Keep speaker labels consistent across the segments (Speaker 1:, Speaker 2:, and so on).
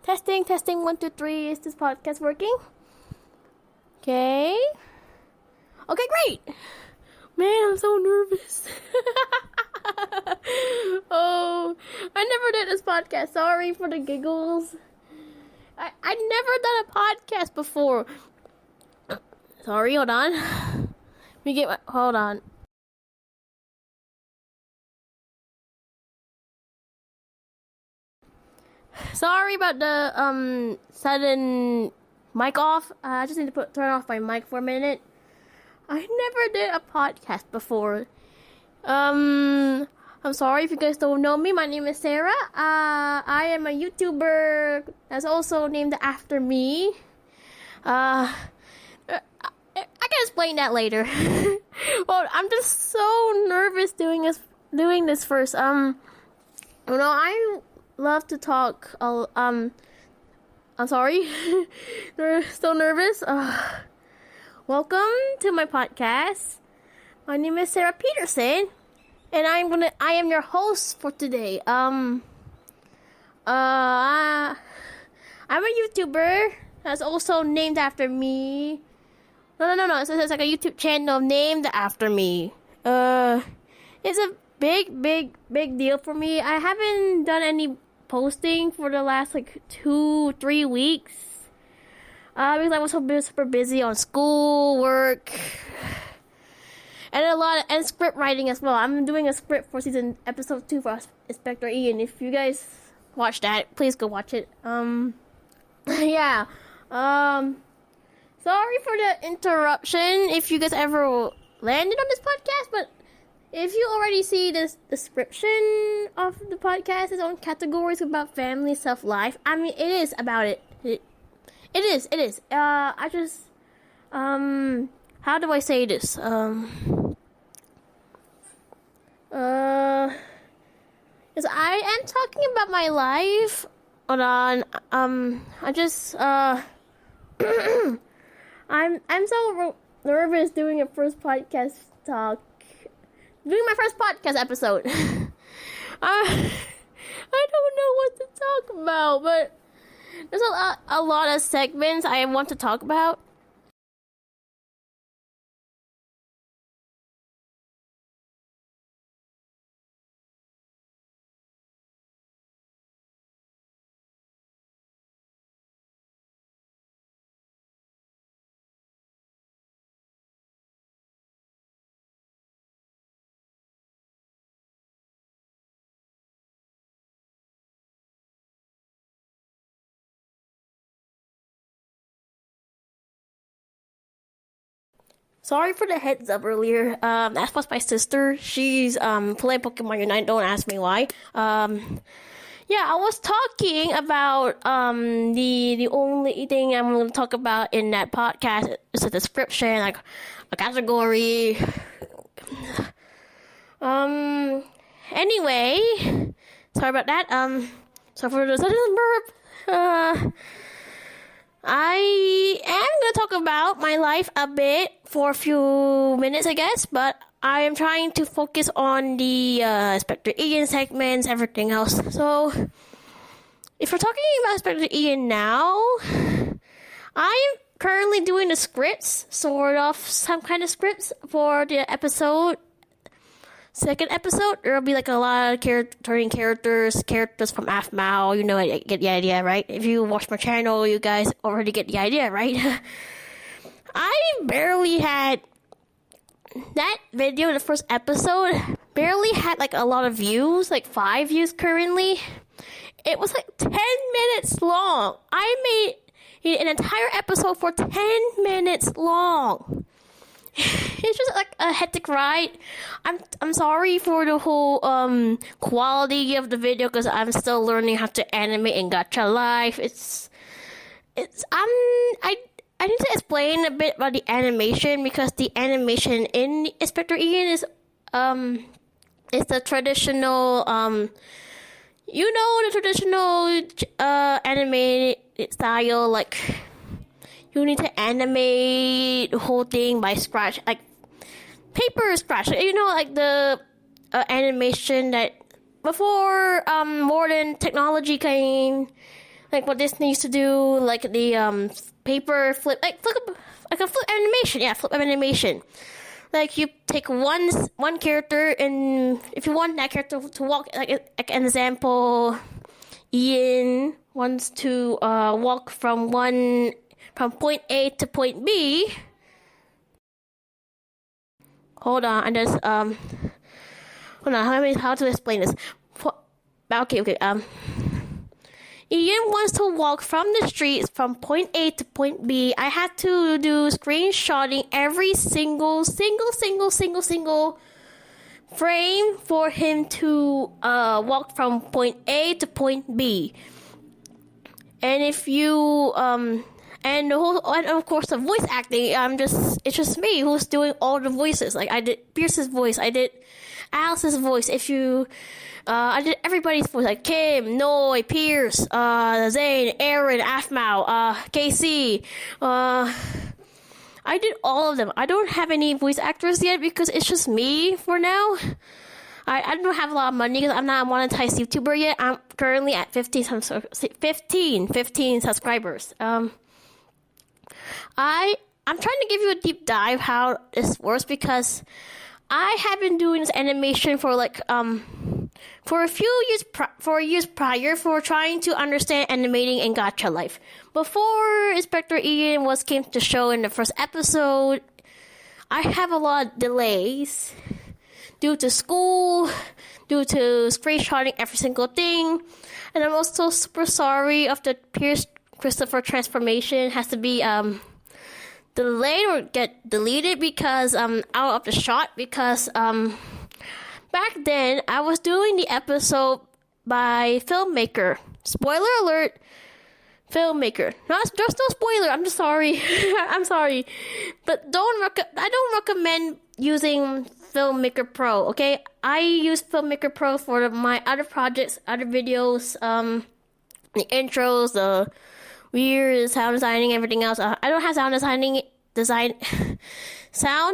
Speaker 1: Testing, 1, 2, 3. Is this podcast working? Okay. Okay, great. Man, I'm so nervous. Oh, I never did this podcast. Sorry for the giggles. I never done a podcast before. Sorry, hold on. Hold on. Sorry about the sudden mic off. I just need to turn off my mic for a minute. I never did a podcast before. I'm sorry if you guys don't know me. My name is Sarah. I am a YouTuber that's also named after me. I can explain that later. Well, I'm just so nervous doing this first. I love to talk. I'm sorry. They're still nervous. Welcome to my podcast. My name is Sarah Peterson, and I am your host for today. I'm a YouTuber that's also named after me. No. It's like a YouTube channel named after me. It's a big deal for me. I haven't done any posting for the last 2-3 weeks. Because I was super busy on school, work, and script writing as well. I'm doing a script for episode 2 for Inspector Ian. If you guys watch that, please go watch it. Yeah. Sorry for the interruption if you guys ever landed on this podcast, but if you already see this description of the podcast, its own categories about family, self-life. I mean, it is about it. It is. I just, how do I say this? Yes, I am talking about my life. Hold on. I just, I'm so nervous doing a first podcast talk. Doing my first podcast episode. I don't know what to talk about, but there's a lot of segments I want to talk about. Sorry for the heads up earlier. That was my sister. She's playing Pokemon Unite. Don't ask me why. Yeah, I was talking about the only thing I'm going to talk about in that podcast is a description, like a category. Anyway, sorry about that. So for the sudden burp. I am going to talk about my life a bit for a few minutes, I guess, but I am trying to focus on the Inspector Ian segments, everything else. So, if we're talking about Inspector Ian now, I am currently doing the scripts, sort of, some kind of scripts for the second episode. There'll be a lot of characters from Afmao. You know, I get the idea, right? If you watch my channel, you guys already get the idea, right? I barely had that video, the first episode, barely had a lot of views, 5 views currently. It was 10 minutes long. I made an entire episode for 10 minutes long. It's just a hectic ride. I'm sorry for the whole quality of the video because I'm still learning how to animate in Gacha Life. I need to explain a bit about the animation because the animation in Inspector Ian is the traditional the traditional animated style, you need to animate the whole thing by scratch, paper scratch. The animation that before modern technology came, like what Disney used to do, like the paper flip, like a flip animation. Yeah, flip animation. Like you take one character, and if you want that character to walk, like an example, Ian wants to walk from point A to point B. Hold on, and there's hold on. How to explain this? Okay. Ian wants to walk from the streets from point A to point B. I had to do screenshotting every single frame for him to walk from point A to point B. And if you and of course the voice acting, it's just me who's doing all the voices. Like I did Pierce's voice, I did Alice's voice. I did everybody's voice, like Kim, Noi, Pierce, Zane, Aaron, Afmao, Casey. I did all of them. I don't have any voice actors yet because it's just me for now. I don't have a lot of money because I'm not a monetized YouTuber yet. I'm currently at 15 subscribers. I'm trying to give you a deep dive how this works because I have been doing this animation for for a few years prior for trying to understand animating in gacha life. Before Inspector Ian came to show in the first episode, I have a lot of delays due to school, due to screenshotting every single thing, and I'm also super sorry of the Pierce Christopher transformation has to be delayed or get deleted because out of the shot because back then I was doing the episode by filmmaker. Spoiler alert, filmmaker. There's no spoiler. I'm just sorry. I'm sorry, but I don't recommend using Filmmaker Pro. Okay, I use Filmmaker Pro for my other projects, other videos, the intros, the weird sound designing, everything else. I don't have sound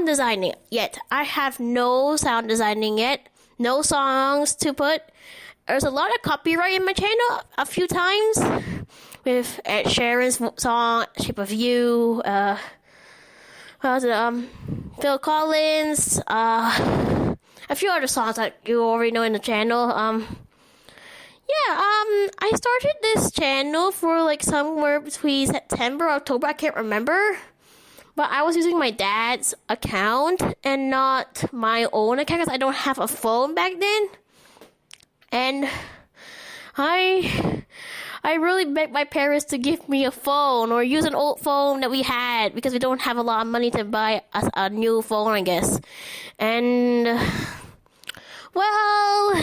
Speaker 1: designing yet. I have no sound designing yet. No songs to put. There's a lot of copyright in my channel a few times with Ed Sheeran's song "Shape of You." Phil Collins. A few other songs that you already know in the channel. I started this channel for somewhere between September, October. I can't remember. But I was using my dad's account and not my own account because I don't have a phone back then. And I really begged my parents to give me a phone or use an old phone that we had because we don't have a lot of money to buy a new phone, I guess. And, well,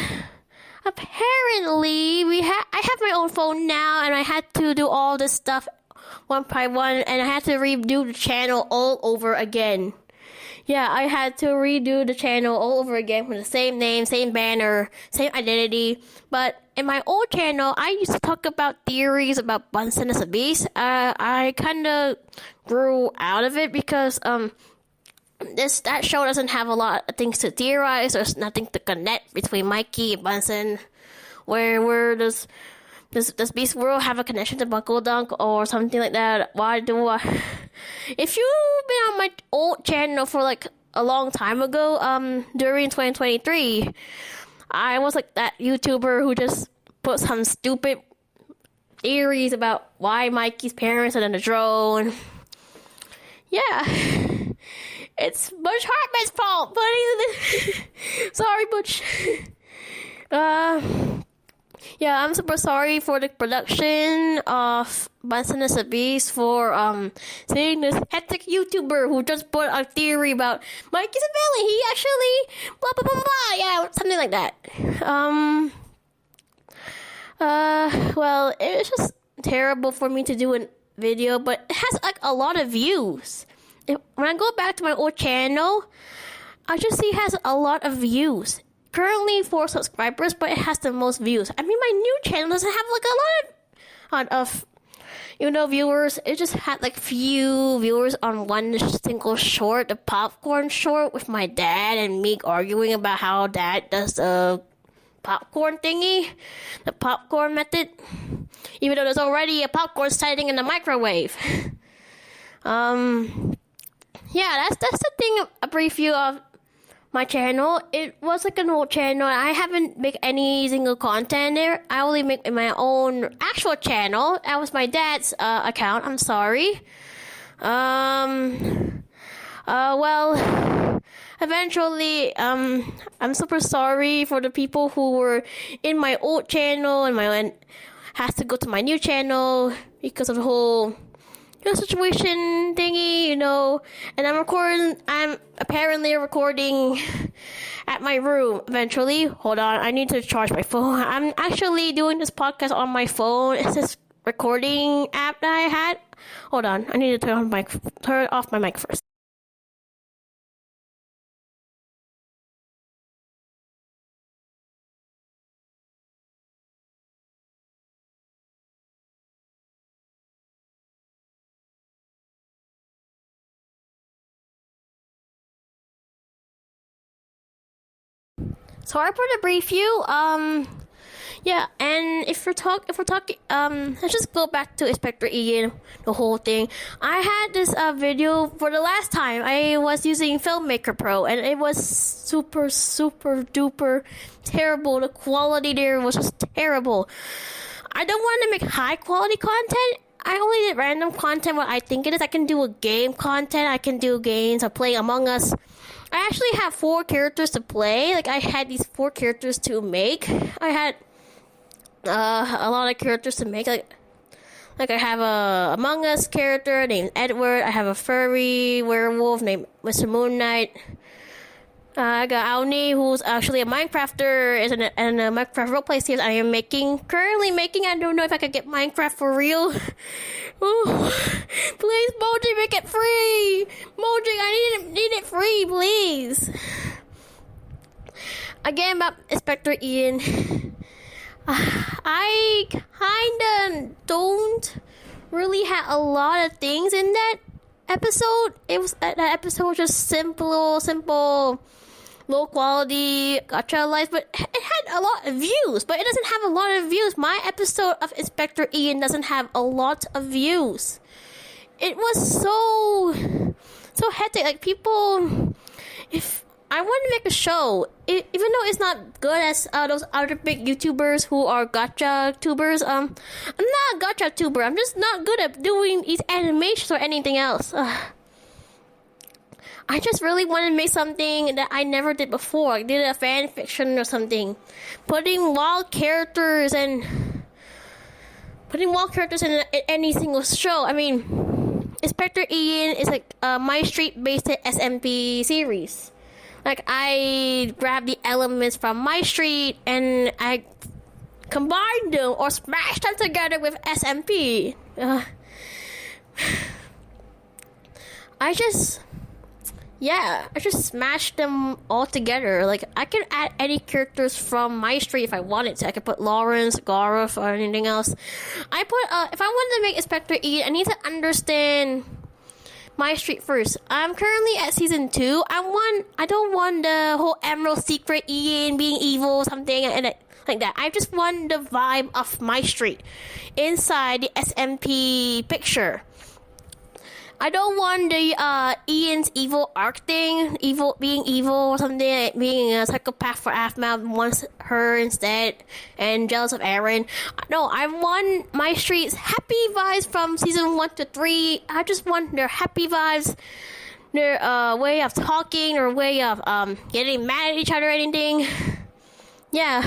Speaker 1: apparently I have my own phone now and I had to do all this stuff one by one, and I had to redo the channel all over again. Yeah, I had to redo the channel all over again with the same name, same banner, same identity. But in my old channel, I used to talk about theories about Bunsen as a beast. I kind of grew out of it because that show doesn't have a lot of things to theorize. There's nothing to connect between Mikey and Bunsen. Where does Beast World have a connection to Buckle Dunk or something like that? Why do I? If you've been on my old channel for a long time ago, during 2023, I was that YouTuber who just put some stupid theories about why Mikey's parents are in the drone. Yeah, it's Butch Hartman's fault, but sorry, Butch. Yeah, I'm super sorry for the production of Bunsen as a Beast for seeing this hectic YouTuber who just put a theory about Mikey's a villain. He actually blah blah blah blah. Yeah, something like that. Well, it's just terrible for me to do a video, but it has a lot of views. When I go back to my old channel, I just see it has a lot of views. Currently 4 subscribers, but it has the most views. I mean, my new channel doesn't have a lot of viewers. It just had few viewers on one single short, the popcorn short with my dad and me arguing about how dad does the popcorn thingy, the popcorn method. even though there's already a popcorn sighting in the microwave. Yeah, that's the thing. A brief view of my channel. It was like an old channel. I haven't made any single content there. I only make my own actual channel. That was my dad's account. I'm sorry. Well, eventually, I'm super sorry for the people who were in my old channel and has to go to my new channel because of the whole situation thingy, and I'm apparently recording at my room eventually. Hold on, I need to charge my phone. I'm actually doing this podcast on my phone. It's this recording app that I had. Hold on, I need to turn off my mic first. Sorry for the brief view. Yeah, and if we're talking, let's just go back to Inspector Ian, the whole thing. I had this video for the last time. I was using Filmmaker Pro, and it was super, super duper terrible. The quality there was just terrible. I don't want to make high quality content. I only did random content what I think it is. I can do a game content. I can do games. I play Among Us. I actually have 4 characters to play. Like, I had these 4 characters to make. I had a lot of characters to make. Like I have a Among Us character named Edward. I have a furry werewolf named Mr. Moon Knight. I got Auni, who's actually a Minecrafter and a Minecraft roleplay series I am currently making. I don't know if I could get Minecraft for real. Oh, please, Mojang, make it free. Mojang, I need it free, please. Again, about Inspector Ian. I kinda don't really have a lot of things in that episode. That episode was just simple, low quality gacha life, but it had a lot of views. But it doesn't have a lot of views. My episode of Inspector Ian doesn't have a lot of views. It was so hectic. Like, people, if I want to make a show, even though it's not good as those other big YouTubers who are gacha tubers. I'm not a gacha tuber. I'm just not good at doing these animations or anything else. I just really want to make something that I never did before. I did a fan fiction or something, putting wild characters in any single show. I mean, Inspector Ian is like My Street based SMP series. Like, I grabbed the elements from My Street and I combined them or smashed them together with SMP. I just smashed them all together. Like, I could add any characters from My Street if I wanted to. I could put Lawrence, Gareth, or anything else. If I wanted to make Inspector Ian, I need to understand My Street first. I'm currently at season 2. I don't want the whole Emerald Secret Ian being evil, something like that. I just want the vibe of My Street inside the SMP picture. I don't want the Ian's evil arc thing, being evil or something, being a psychopath for Afmath wants her instead, and jealous of Aaron. No, I want My Street's happy vibes from season 1 to 3. I just want their happy vibes, their way of talking, their way of getting mad at each other or anything. Yeah.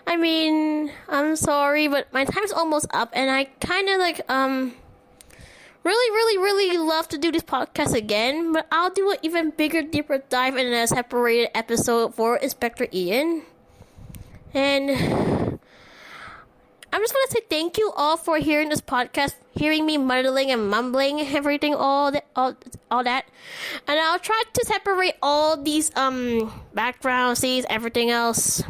Speaker 1: I mean, I'm sorry, but my time's almost up, and I kind of really love to do this podcast again, but I'll do an even bigger, deeper dive in a separated episode for Inspector Ian. And I'm just gonna say thank you all for hearing this podcast, hearing me muddling and mumbling everything, all that. And I'll try to separate all these background scenes, everything else.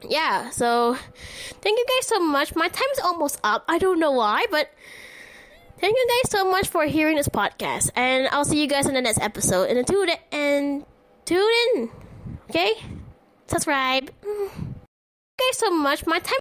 Speaker 1: Yeah, so thank you guys so much. My time is almost up. I don't know why, but thank you guys so much for hearing this podcast, and I'll see you guys in the next episode. And tune in, okay? Subscribe. Thank you guys so much. My time